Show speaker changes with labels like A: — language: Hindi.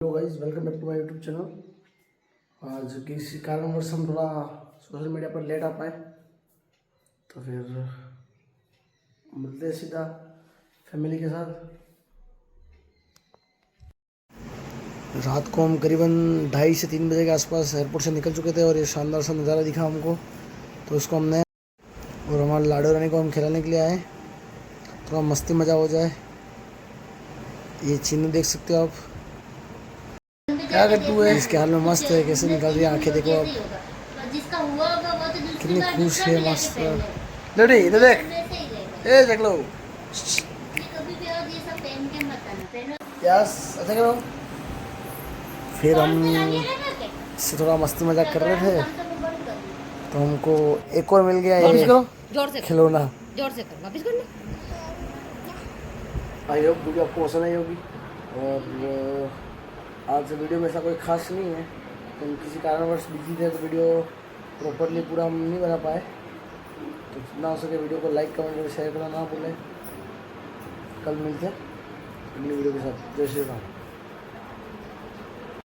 A: Hello guys, welcome back to my YouTube channel. आज किसी कारणवश हम थोड़ा सोशल मीडिया पर लेट आ पाए, तो फिर मिलते हैं सीधा फैमिली के साथ। रात को हम करीबन 2:30 से 3 बजे के आसपास एयरपोर्ट से निकल चुके थे और ये शानदार सा नज़ारा दिखा हमको, तो उसको हमने और हमारे लाडो रानी को हम खिलाने के लिए आए, थोड़ा मस्ती मज़ा हो जाए। ये चीनू देख सकते हो आप, क्या करती है, इसके हाल में मस्त है, कैसे निकल रही है आंखें देखो आप, कितनी खुश है, मस्त। लड़ी इधर देख, ए देख लो यस, अच्छा करो। फिर हम इससे थोड़ा मस्ती मजाक कर रहे थे, तो हमको एक और मिल गया ये खिलौना।
B: जोर से कर, वापस कर।
A: आई होप वीडियो आपको पसंद आई होगी। और आज वीडियो में ऐसा कोई खास नहीं है, तो किसी कारणवश बिजी थे तो वीडियो प्रॉपरली पूरा हम नहीं बना पाए, तो जितना हो सके वीडियो को लाइक कमेंट और शेयर करना ना भूलें। कल मिलते हैं अगली वीडियो के साथ। जय श्री राम।